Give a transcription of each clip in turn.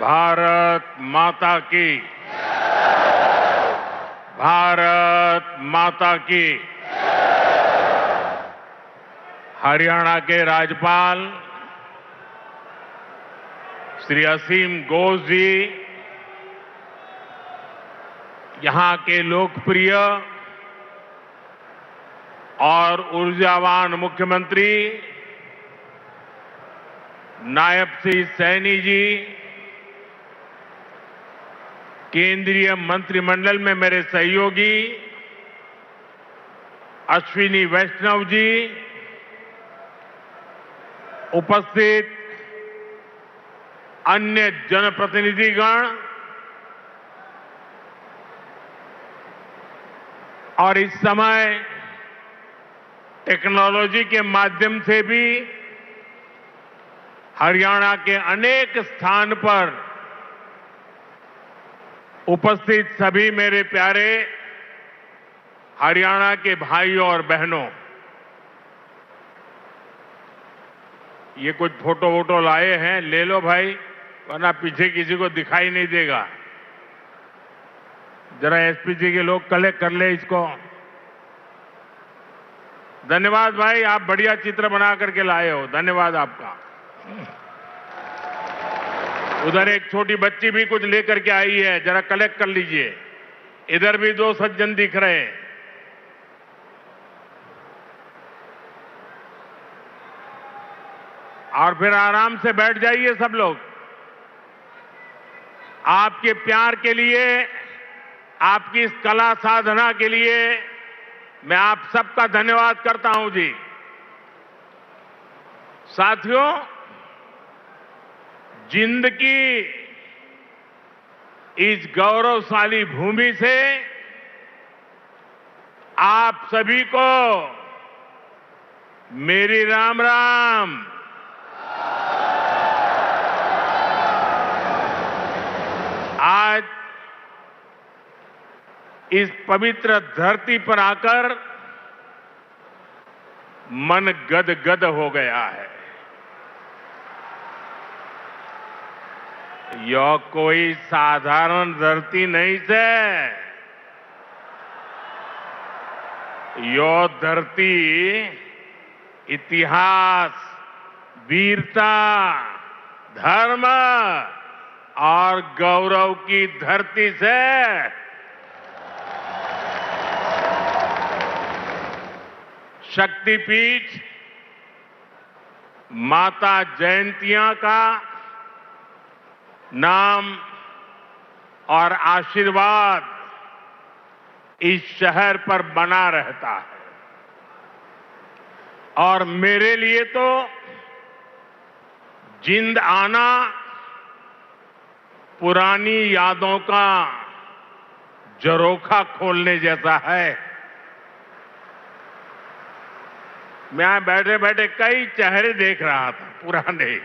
भारत माता की। भारत माता की। हरियाणा के राज्यपाल श्री असीम घोष जी, यहां के लोकप्रिय और ऊर्जावान मुख्यमंत्री नायब सिंह सैनी जी, केंद्रीय मंत्रिमंडल में मेरे सहयोगी अश्विनी वैष्णव जी, उपस्थित अन्य जनप्रतिनिधिगण और इस समय टेक्नोलॉजी के माध्यम से भी हरियाणा के अनेक स्थान पर उपस्थित सभी मेरे प्यारे हरियाणा के भाइयों और बहनों, ये कुछ फोटो वोटो लाए हैं, ले लो भाई, वरना पीछे किसी को दिखाई नहीं देगा। जरा एसपी जी के लोग कलेक्ट कर ले इसको। धन्यवाद भाई, आप बढ़िया चित्र बना करके लाए हो, धन्यवाद आपका। उधर एक छोटी बच्ची भी कुछ लेकर के आई है, जरा कलेक्ट कर लीजिए। इधर भी दो सज्जन दिख रहे हैं। और फिर आराम से बैठ जाइए सब लोग। आपके प्यार के लिए, आपकी इस कला साधना के लिए मैं आप सबका धन्यवाद करता हूं जी। साथियों, जिंद की इस गौरवशाली भूमि से आप सभी को मेरी राम राम। आज इस पवित्र धरती पर आकर मन गदगद हो गया है। यह कोई साधारण धरती नहीं से, यह धरती इतिहास, वीरता, धर्म और गौरव की धरती से शक्तिपीठ माता जयंतिया का नाम और आशीर्वाद इस शहर पर बना रहता है। और मेरे लिए तो जिंद आना पुरानी यादों का झरोखा खोलने जैसा है। मैं बैठे बैठे कई चेहरे देख रहा था, पुराने,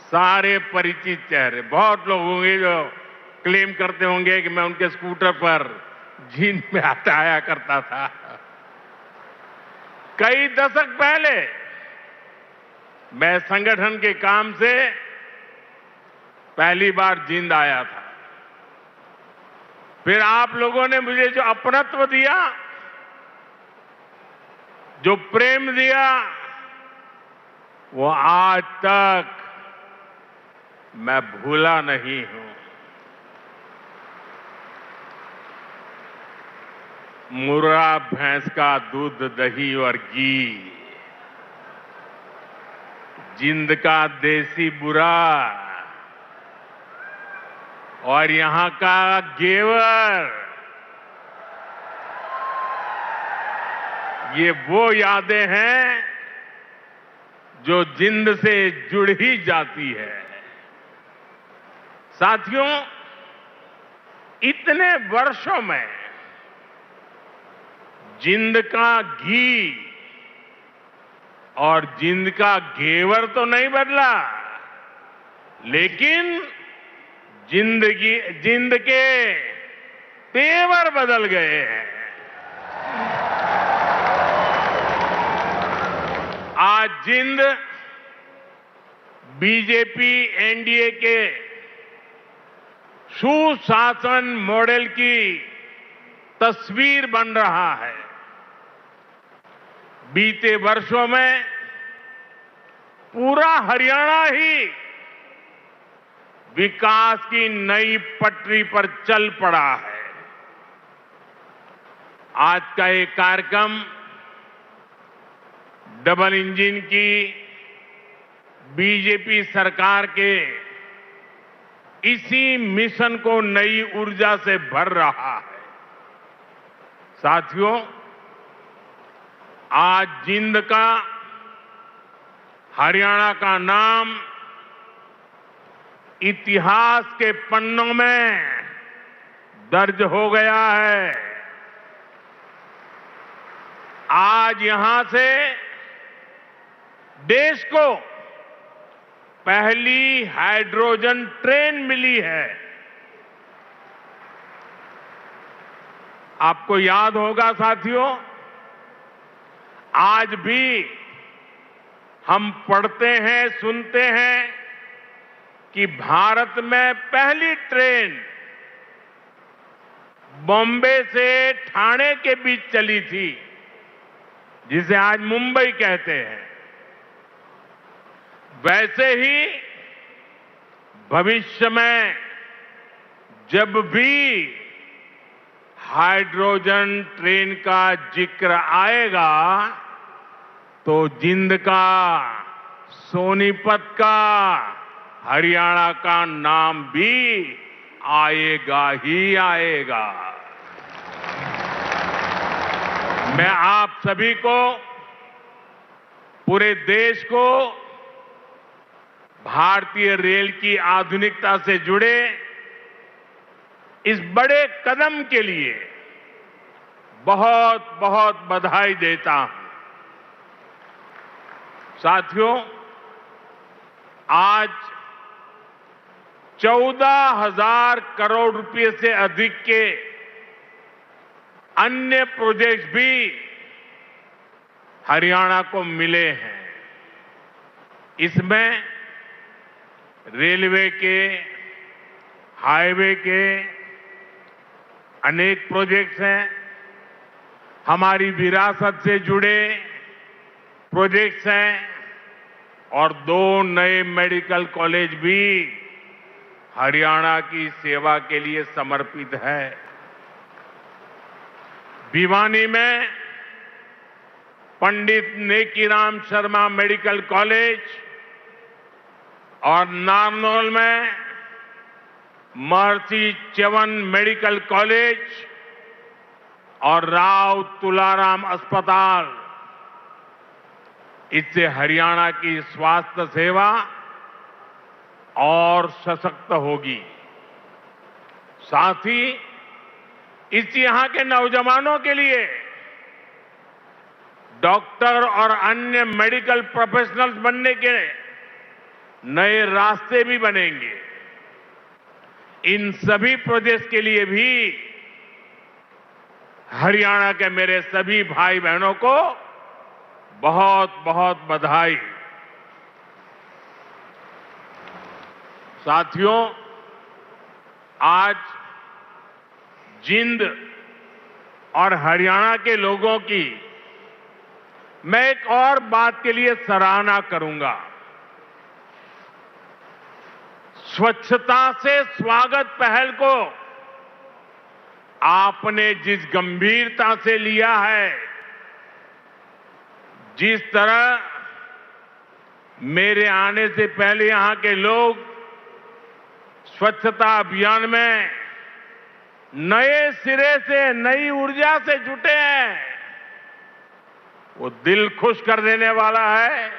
सारे परिचित चेहरे। बहुत लोग होंगे जो क्लेम करते होंगे कि मैं उनके स्कूटर पर जींद में आया करता था। कई दशक पहले मैं संगठन के काम से पहली बार जींद आया था। फिर आप लोगों ने मुझे जो अपनत्व दिया, जो प्रेम दिया, वो आज तक मैं भूला नहीं हूं। मुर्रा भैंस का दूध, दही और घी, जिंद का देसी बुरा और यहां का घेवर, ये वो यादें हैं जो जिंद से जुड़ ही जाती है। साथियों, इतने वर्षों में जिंद का घी और जिंद का घेवर तो नहीं बदला, लेकिन जिंद के तेवर बदल गए हैं। आज जिंद बीजेपी एनडीए के सुशासन मॉडल की तस्वीर बन रहा है। बीते वर्षों में पूरा हरियाणा ही विकास की नई पटरी पर चल पड़ा है। आज का ये कार्यक्रम डबल इंजन की बीजेपी सरकार के इसी मिशन को नई ऊर्जा से भर रहा है। साथियों, आज जिंद का, हरियाणा का नाम इतिहास के पन्नों में दर्ज हो गया है। आज यहां से देश को पहली हाइड्रोजन ट्रेन मिली है। आपको याद होगा साथियों, आज भी हम पढ़ते हैं, सुनते हैं कि भारत में पहली ट्रेन बॉम्बे से ठाणे के बीच चली थी, जिसे आज मुंबई कहते हैं। वैसे ही भविष्य में जब भी हाइड्रोजन ट्रेन का जिक्र आएगा तो जिंद का, सोनीपत का, हरियाणा का नाम भी आएगा ही आएगा। मैं आप सभी को, पूरे देश को भारतीय रेल की आधुनिकता से जुड़े इस बड़े कदम के लिए बहुत बहुत बधाई देता हूं। साथियों, आज 14,000 करोड़ रुपए से अधिक के अन्य प्रोजेक्ट्स भी हरियाणा को मिले हैं। इसमें रेलवे के, हाईवे के अनेक प्रोजेक्ट्स हैं, हमारी विरासत से जुड़े प्रोजेक्ट्स हैं और 2 नए मेडिकल कॉलेज भी हरियाणा की सेवा के लिए समर्पित है। भिवानी में पंडित नेकीराम शर्मा मेडिकल कॉलेज और नारनौल में महर्षि च्यवन मेडिकल कॉलेज और राव तुलाराम अस्पताल, इससे हरियाणा की स्वास्थ्य सेवा और सशक्त होगी। साथ ही इस यहां के नौजवानों के लिए डॉक्टर और अन्य मेडिकल प्रोफेशनल्स बनने के नए रास्ते भी बनेंगे। इन सभी प्रोजेक्ट्स के लिए भी हरियाणा के मेरे सभी भाई बहनों को बहुत बहुत बधाई। साथियों, आज जिंद और हरियाणा के लोगों की मैं एक और बात के लिए सराहना करूंगा। स्वच्छता से स्वागत पहल को आपने जिस गंभीरता से लिया है, जिस तरह मेरे आने से पहले यहां के लोग स्वच्छता अभियान में नए सिरे से, नई ऊर्जा से जुटे हैं, वो दिल खुश कर देने वाला है।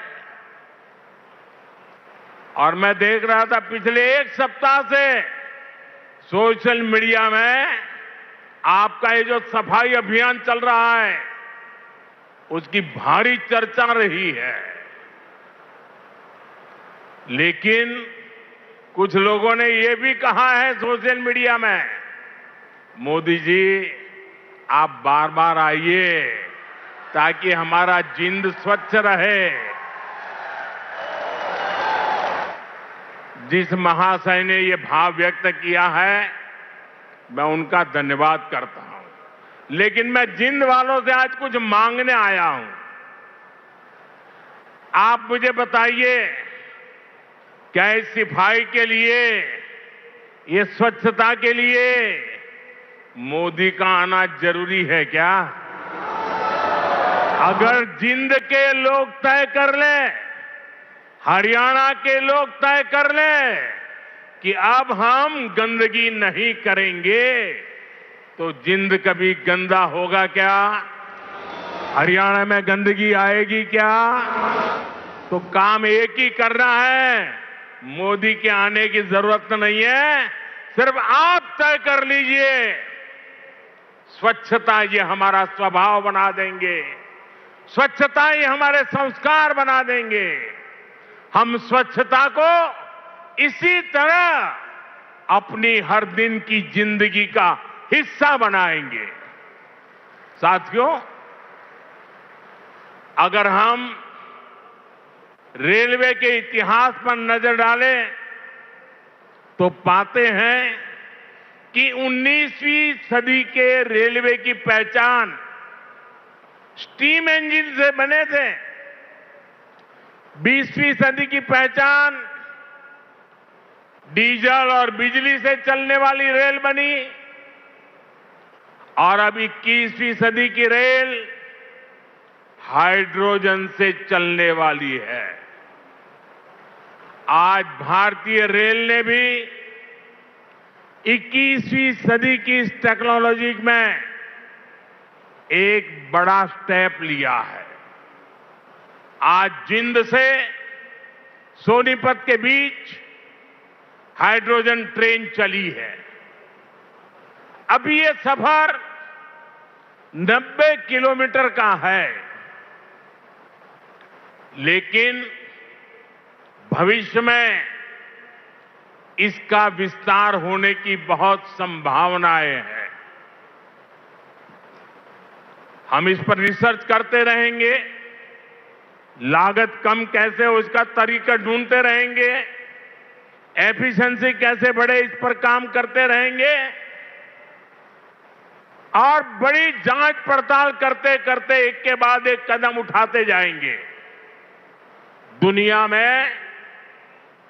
और मैं देख रहा था पिछले 1 सप्ताह से सोशल मीडिया में आपका ये जो सफाई अभियान चल रहा है, उसकी भारी चर्चा रही है। लेकिन कुछ लोगों ने ये भी कहा है सोशल मीडिया में, मोदी जी आप बार बार आइए ताकि हमारा जिंद स्वच्छ रहे। जिस महाशय ने ये भाव व्यक्त किया है, मैं उनका धन्यवाद करता हूं। लेकिन मैं जिंद वालों से आज कुछ मांगने आया हूं। आप मुझे बताइए, क्या इस सफाई के लिए, ये स्वच्छता के लिए मोदी का आना जरूरी है क्या? अगर जिंद के लोग तय कर ले, हरियाणा के लोग तय कर ले कि अब हम गंदगी नहीं करेंगे, तो जिंद कभी गंदा होगा क्या? हरियाणा में गंदगी आएगी क्या? तो काम एक ही करना है, मोदी के आने की जरूरत नहीं है, सिर्फ आप तय कर लीजिए। स्वच्छता ये हमारा स्वभाव बना देंगे, स्वच्छता ये हमारे संस्कार बना देंगे। हम स्वच्छता को इसी तरह अपनी हर दिन की जिंदगी का हिस्सा बनाएंगे। साथियों, अगर हम रेलवे के इतिहास पर नजर डालें तो पाते हैं कि 19वीं सदी के रेलवे की पहचान स्टीम इंजन से बने थे। 20वीं सदी की पहचान डीजल और बिजली से चलने वाली रेल बनी, और अब 21वीं सदी की रेल हाइड्रोजन से चलने वाली है। आज भारतीय रेल ने भी 21वीं सदी की इस टेक्नोलॉजी में एक बड़ा स्टेप लिया है। आज जिंद से सोनीपत के बीच हाइड्रोजन ट्रेन चली है। अभी ये सफर 90 किलोमीटर का है, लेकिन भविष्य में इसका विस्तार होने की बहुत संभावनाएं हैं। हम इस पर रिसर्च करते रहेंगे, लागत कम कैसे हो इसका तरीका ढूंढते रहेंगे, एफिशिएंसी कैसे बढ़े इस पर काम करते रहेंगे, और बड़ी जांच पड़ताल करते करते एक के बाद एक कदम उठाते जाएंगे। दुनिया में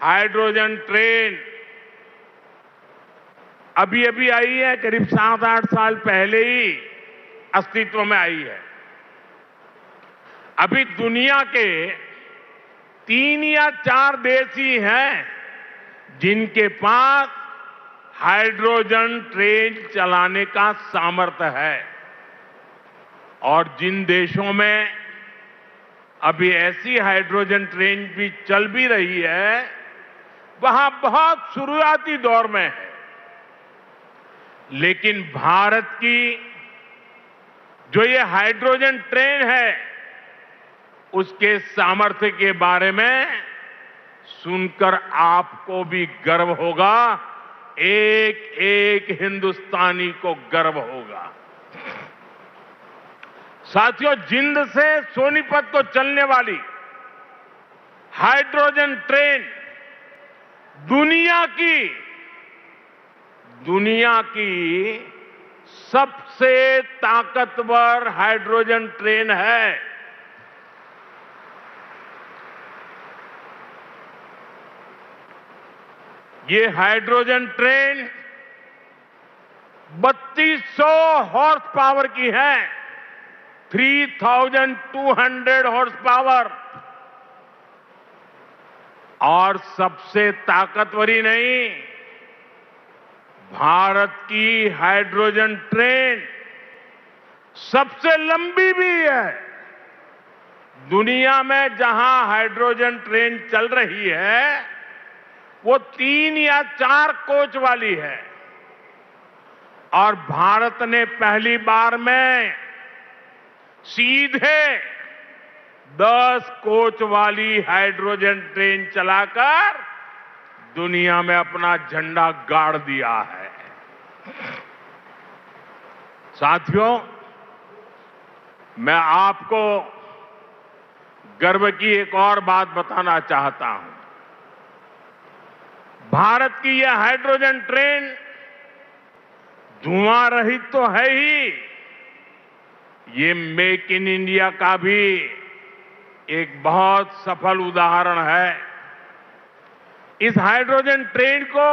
हाइड्रोजन ट्रेन अभी अभी आई है, करीब 7-8 साल पहले ही अस्तित्व में आई है। अभी दुनिया के 3 या 4 देश ही हैं जिनके पास हाइड्रोजन ट्रेन चलाने का सामर्थ्य है, और जिन देशों में अभी ऐसी हाइड्रोजन ट्रेन भी चल भी रही है, वहां बहुत शुरुआती दौर में है। लेकिन भारत की जो ये हाइड्रोजन ट्रेन है, उसके सामर्थ्य के बारे में सुनकर आपको भी गर्व होगा, एक एक हिंदुस्तानी को गर्व होगा। साथियों, जिंद से सोनीपत को चलने वाली हाइड्रोजन ट्रेन दुनिया की सबसे ताकतवर हाइड्रोजन ट्रेन है। ये हाइड्रोजन ट्रेन 3200 हॉर्स पावर की है, 3200 हॉर्स पावर। और सबसे ताकतवर ही नहीं, भारत की हाइड्रोजन ट्रेन सबसे लंबी भी है। दुनिया में जहां हाइड्रोजन ट्रेन चल रही है, वो 3 या 4 कोच वाली है, और भारत ने पहली बार में सीधे 10 कोच वाली हाइड्रोजन ट्रेन चलाकर दुनिया में अपना झंडा गाड़ दिया है। साथियों, मैं आपको गर्व की एक और बात बताना चाहता हूं। भारत की यह हाइड्रोजन ट्रेन धुआं रहित तो है ही, ये मेक इन इंडिया का भी एक बहुत सफल उदाहरण है। इस हाइड्रोजन ट्रेन को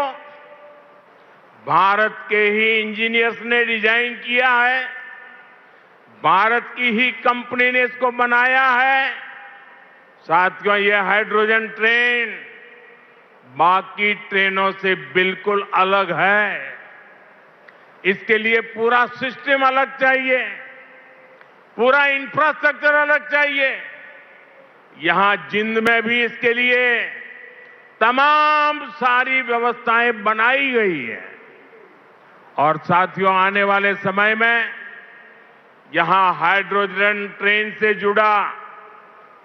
भारत के ही इंजीनियर्स ने डिजाइन किया है, भारत की ही कंपनी ने इसको बनाया है। साथियों, यह हाइड्रोजन ट्रेन बाकी ट्रेनों से बिल्कुल अलग है। इसके लिए पूरा सिस्टम अलग चाहिए, पूरा इंफ्रास्ट्रक्चर अलग चाहिए। यहां जिंद में भी इसके लिए तमाम सारी व्यवस्थाएं बनाई गई है। और साथियों, आने वाले समय में यहां हाइड्रोजन ट्रेन से जुड़ा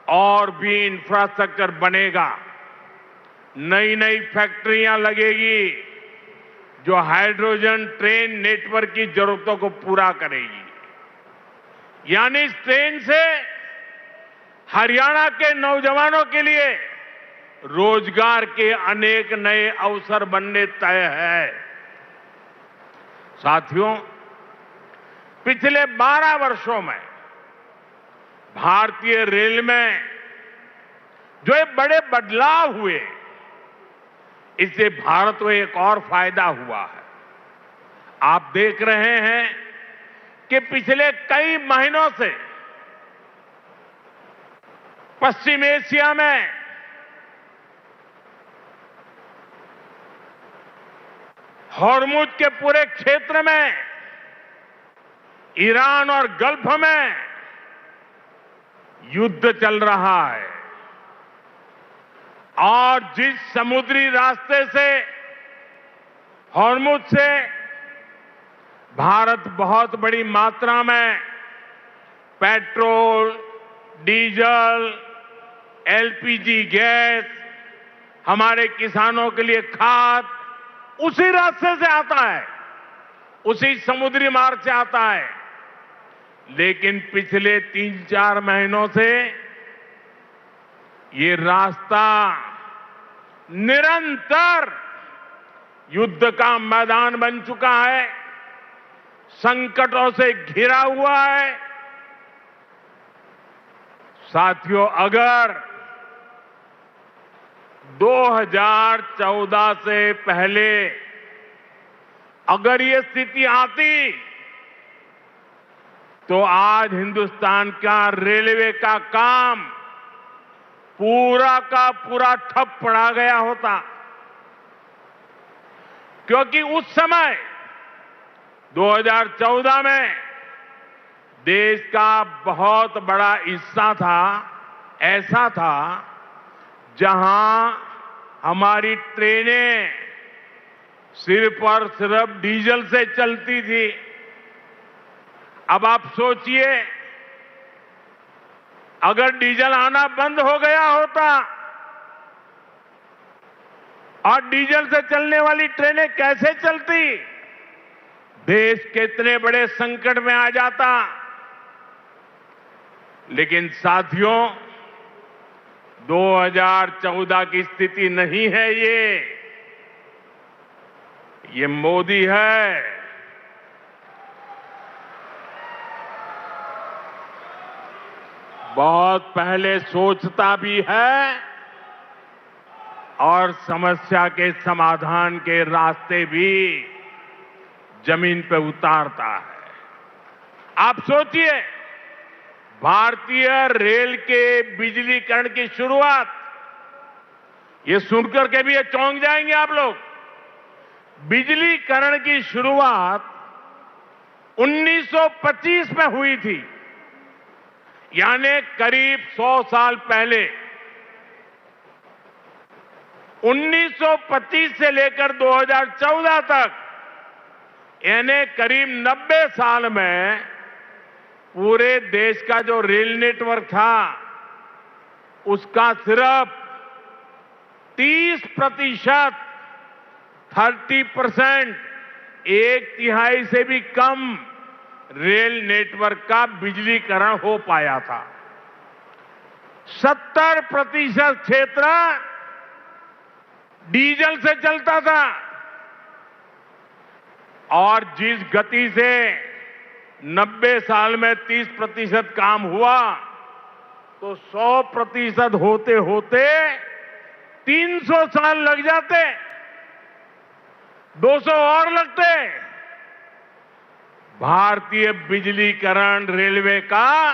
और भी इंफ्रास्ट्रक्चर बनेगा। नई नई फैक्ट्रियां लगेगी जो हाइड्रोजन ट्रेन नेटवर्क की जरूरतों को पूरा करेगी। यानी इस ट्रेन से हरियाणा के नौजवानों के लिए रोजगार के अनेक नए अवसर बनने तय है। साथियों, पिछले 12 वर्षों में भारतीय रेल में जो ये बड़े बदलाव हुए, इससे भारत को एक और फायदा हुआ है। आप देख रहे हैं कि पिछले कई महीनों से पश्चिम एशिया में हॉर्मुज के पूरे क्षेत्र में, ईरान और गल्फ में युद्ध चल रहा है। और जिस समुद्री रास्ते से, हॉर्मुज से भारत बहुत बड़ी मात्रा में पेट्रोल, डीजल, एलपीजी गैस, हमारे किसानों के लिए खाद उसी रास्ते से आता है, उसी समुद्री मार्ग से आता है। लेकिन पिछले 3-4 महीनों से ये रास्ता निरंतर युद्ध का मैदान बन चुका है, संकटों से घिरा हुआ है। साथियों, अगर 2014 से पहले अगर ये स्थिति आती तो आज हिंदुस्तान का रेलवे का काम पूरा का पूरा ठप पड़ा गया होता। क्योंकि उस समय 2014 में देश का बहुत बड़ा हिस्सा था, ऐसा था जहां हमारी ट्रेनें सिर्फ और सिर्फ डीजल से चलती थी। अब आप सोचिए, अगर डीजल आना बंद हो गया होता और डीजल से चलने वाली ट्रेनें कैसे चलती, देश कितने बड़े संकट में आ जाता। लेकिन साथियों, 2014 की स्थिति नहीं है ये मोदी है। बहुत पहले सोचता भी है और समस्या के समाधान के रास्ते भी जमीन पे उतारता है। आप सोचिए, भारतीय रेल के बिजलीकरण की शुरुआत, ये सुनकर के भी ये चौंक जाएंगे आप लोग। बिजलीकरण की शुरुआत 1925 में हुई थी, यानी करीब 100 साल पहले। 1925 से लेकर 2014 तक, यानी करीब 90 साल में पूरे देश का जो रेल नेटवर्क था, उसका सिर्फ 30%, 30%, 1/3 से भी कम रेल नेटवर्क का बिजलीकरण हो पाया था। 70% क्षेत्र डीजल से चलता था और जिस गति से 90 साल में 30% काम हुआ तो 100% होते होते 300 साल लग जाते, 200 और लगते। भारतीय बिजलीकरण रेलवे का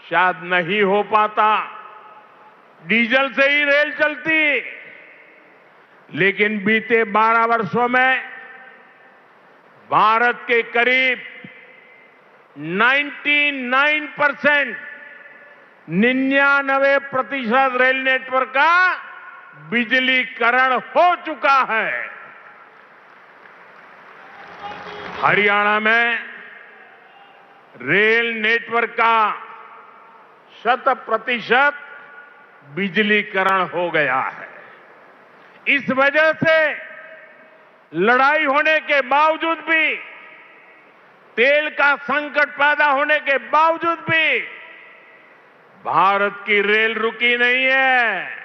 शायद नहीं हो पाता, डीजल से ही रेल चलती। लेकिन बीते 12 वर्षों में भारत के करीब 99% रेल नेटवर्क का बिजलीकरण हो चुका है। हरियाणा में रेल नेटवर्क का 100% बिजलीकरण हो गया है। इस वजह से लड़ाई होने के बावजूद भी, तेल का संकट पैदा होने के बावजूद भी भारत की रेल रुकी नहीं है,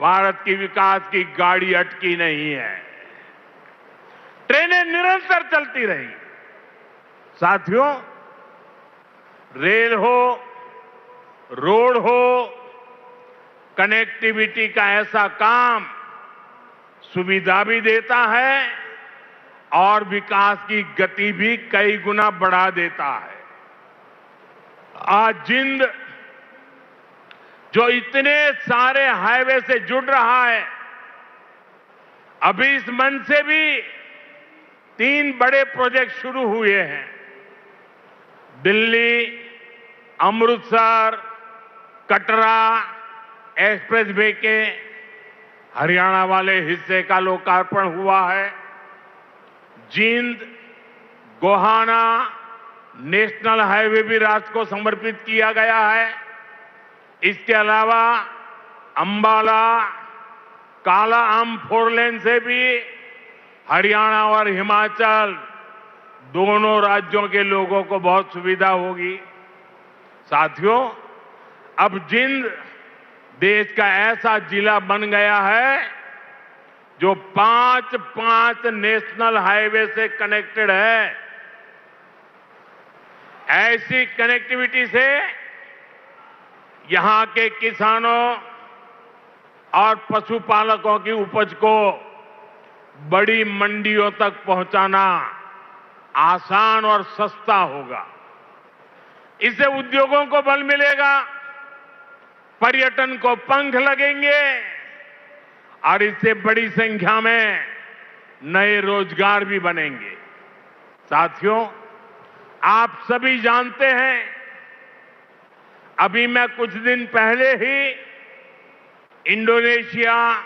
भारत की विकास की गाड़ी अटकी नहीं है, ट्रेनें निरंतर चलती रही। साथियों, रेल हो, रोड हो, कनेक्टिविटी का ऐसा काम सुविधा भी देता है और विकास की गति भी कई गुना बढ़ा देता है। आज जिंद जो इतने सारे हाईवे से जुड़ रहा है, अभी इस मंच से भी 3 बड़े प्रोजेक्ट शुरू हुए हैं। दिल्ली, अमृतसर, कटरा एक्सप्रेस वे के हरियाणा वाले हिस्से का लोकार्पण हुआ है। जींद गोहाना नेशनल हाईवे भी राष्ट्र को समर्पित किया गया है। इसके अलावा अंबाला काला आम 4 लेन से भी हरियाणा और हिमाचल दोनों राज्यों के लोगों को बहुत सुविधा होगी। साथियों, अब जींद देश का ऐसा जिला बन गया है जो 5 नेशनल हाईवे से कनेक्टेड है। ऐसी कनेक्टिविटी से यहां के किसानों और पशुपालकों की उपज को बड़ी मंडियों तक पहुंचाना आसान और सस्ता होगा। इससे उद्योगों को बल मिलेगा, पर्यटन को पंख लगेंगे और इससे बड़ी संख्या में नए रोजगार भी बनेंगे। साथियों, आप सभी जानते हैं, अभी मैं कुछ दिन पहले ही इंडोनेशिया,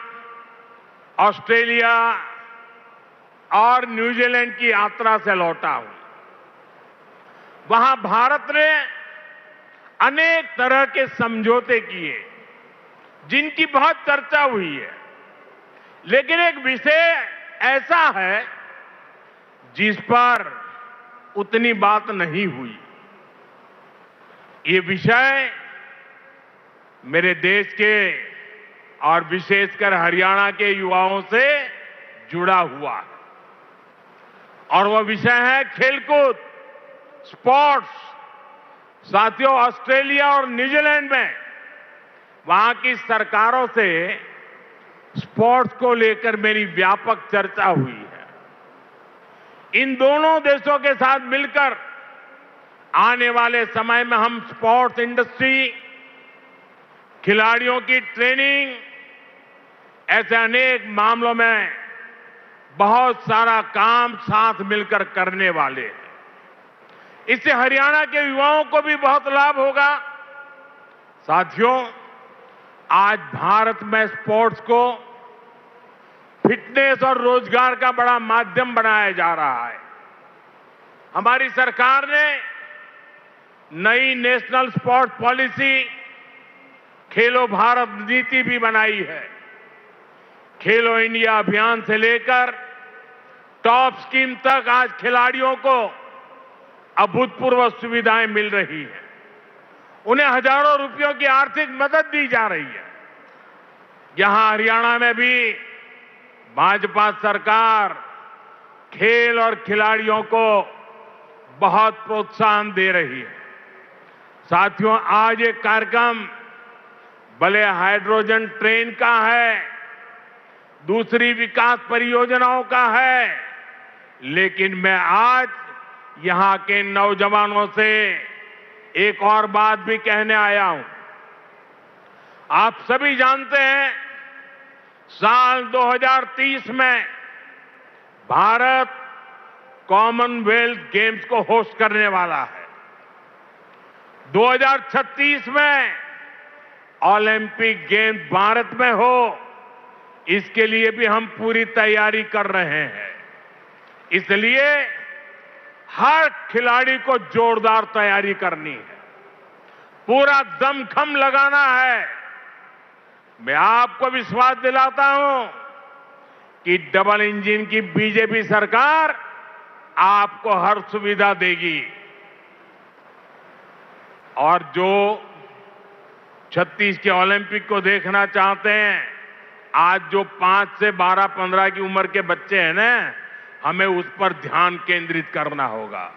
ऑस्ट्रेलिया और न्यूजीलैंड की यात्रा से लौटा हूं। वहां भारत ने अनेक तरह के समझौते किए जिनकी बहुत चर्चा हुई है, लेकिन एक विषय ऐसा है जिस पर उतनी बात नहीं हुई। ये विषय मेरे देश के और विशेषकर हरियाणा के युवाओं से जुड़ा हुआ है और वह विषय है खेलकूद, स्पोर्ट्स। साथियों, ऑस्ट्रेलिया और न्यूजीलैंड में वहां की सरकारों से स्पोर्ट्स को लेकर मेरी व्यापक चर्चा हुई है। इन दोनों देशों के साथ मिलकर आने वाले समय में हम स्पोर्ट्स इंडस्ट्री, खिलाड़ियों की ट्रेनिंग, ऐसे अनेक मामलों में बहुत सारा काम साथ मिलकर करने वाले हैं। इससे हरियाणा के युवाओं को भी बहुत लाभ होगा। साथियों, आज भारत में स्पोर्ट्स को फिटनेस और रोजगार का बड़ा माध्यम बनाया जा रहा है। हमारी सरकार ने नई नेशनल स्पोर्ट्स पॉलिसी खेलो भारत नीति भी बनाई है। खेलो इंडिया अभियान से लेकर टॉप स्कीम तक आज खिलाड़ियों को अभूतपूर्व सुविधाएं मिल रही हैं। उन्हें हजारों रुपयों की आर्थिक मदद दी जा रही है। यहां हरियाणा में भी भाजपा सरकार खेल और खिलाड़ियों को बहुत प्रोत्साहन दे रही है। साथियों, आज ये कार्यक्रम भले हाइड्रोजन ट्रेन का है, दूसरी विकास परियोजनाओं का है, लेकिन मैं आज यहां के नौजवानों से एक और बात भी कहने आया हूं। आप सभी जानते हैं, साल 2030 में भारत कॉमनवेल्थ गेम्स को होस्ट करने वाला है। 2036 में ओलंपिक गेम्स भारत में हो, इसके लिए भी हम पूरी तैयारी कर रहे हैं। इसलिए हर खिलाड़ी को जोरदार तैयारी करनी है, पूरा दमखम लगाना है। मैं आपको विश्वास दिलाता हूं कि डबल इंजन की बीजेपी सरकार आपको हर सुविधा देगी। और जो 36 के ओलंपिक को देखना चाहते हैं, आज जो 5 से 12-15 की उम्र के बच्चे हैं ना, हमें उस पर ध्यान केंद्रित करना होगा।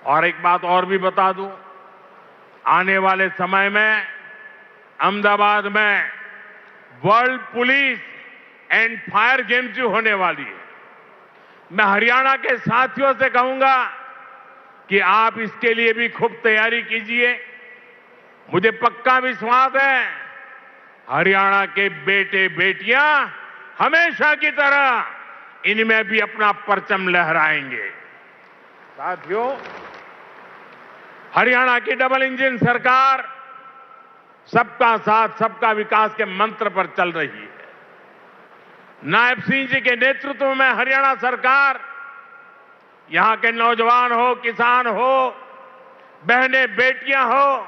और एक बात और भी बता दूं, आने वाले समय में अहमदाबाद में world police and fire games जो होने वाली है, मैं हरियाणा के साथियों से कहूंगा कि आप इसके लिए भी खूब तैयारी कीजिए। मुझे पक्का विश्वास है, हरियाणा के बेटे बेटियां हमेशा की तरह इनमें भी अपना परचम लहराएंगे। साथियों, हरियाणा की डबल इंजन सरकार सबका साथ सबका विकास के मंत्र पर चल रही है। नायब सिंह जी के नेतृत्व में हरियाणा सरकार यहां के नौजवान हो, किसान हो, बहनें बेटियां हो,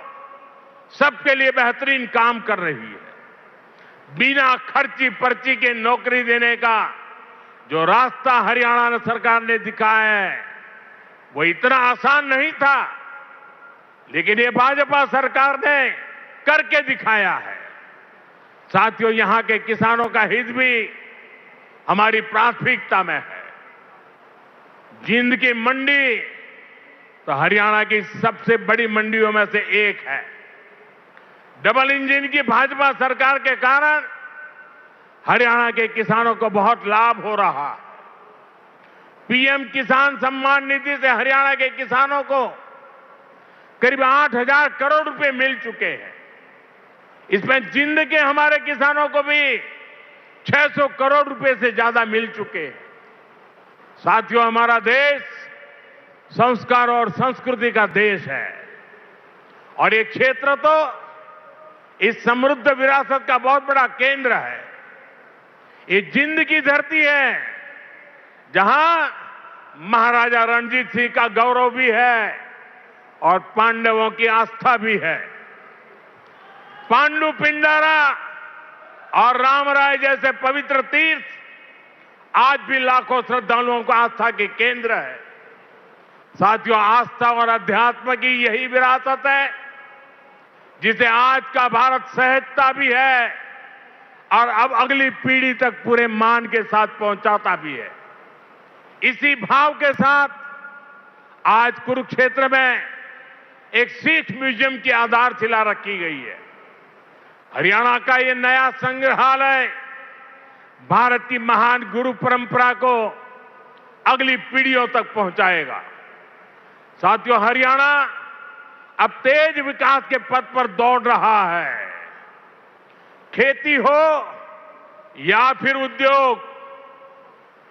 सबके लिए बेहतरीन काम कर रही है। बिना खर्ची पर्ची के नौकरी देने का जो रास्ता हरियाणा सरकार ने दिखाया है, वो इतना आसान नहीं था, लेकिन ये भाजपा सरकार ने करके दिखाया है। साथियों, यहां के किसानों का हित भी हमारी प्राथमिकता में है। जिंद की मंडी तो हरियाणा की सबसे बड़ी मंडियों में से एक है। डबल इंजन की भाजपा सरकार के कारण हरियाणा के किसानों को बहुत लाभ हो रहा है। पीएम किसान सम्मान निधि से हरियाणा के किसानों को करीब 8,000 करोड़ रुपए मिल चुके हैं। इसमें जिंद के हमारे किसानों को भी 600 करोड़ रुपए से ज्यादा मिल चुके हैं। साथियों, हमारा देश संस्कार और संस्कृति का देश है, और ये क्षेत्र तो इस समृद्ध विरासत का बहुत बड़ा केंद्र है। ये जिंद की धरती है, जहां महाराजा रणजीत सिंह का गौरव भी है और पांडवों की आस्था भी है। पांडु पिंडारा और रामराय जैसे पवित्र तीर्थ आज भी लाखों श्रद्धालुओं को आस्था के केंद्र है। साथियों, आस्था और अध्यात्म की यही विरासत है जिसे आज का भारत सहजता भी है और अब अगली पीढ़ी तक पूरे मान के साथ पहुंचाता भी है। इसी भाव के साथ आज कुरुक्षेत्र में एक सिख म्यूजियम की आधारशिला रखी गई है। हरियाणा का ये नया संग्रहालय भारत की महान गुरु परंपरा को अगली पीढ़ियों तक पहुंचाएगा। साथियों, हरियाणा अब तेज विकास के पथ पर दौड़ रहा है। खेती हो या फिर उद्योग,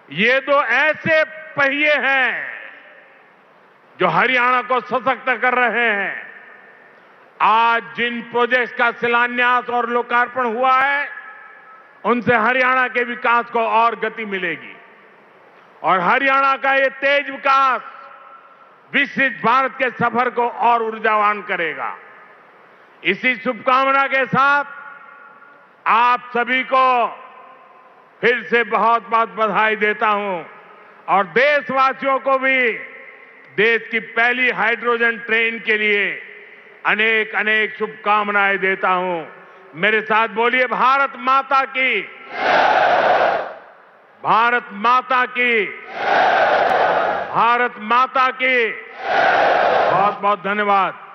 ये दो ऐसे पहिए हैं जो हरियाणा को सशक्त कर रहे हैं। आज जिन प्रोजेक्ट्स का शिलान्यास और लोकार्पण हुआ है, उनसे हरियाणा के विकास को और गति मिलेगी और हरियाणा का ये तेज विकास विकसित भारत के सफर को और ऊर्जावान करेगा। इसी शुभकामना के साथ आप सभी को फिर से बहुत बहुत बधाई देता हूं और देशवासियों को भी देश की पहली हाइड्रोजन ट्रेन के लिए अनेक अनेक शुभकामनाएं देता हूं। मेरे साथ बोलिए, भारत माता की। भारत माता की, भारत माता की। बहुत बहुत धन्यवाद।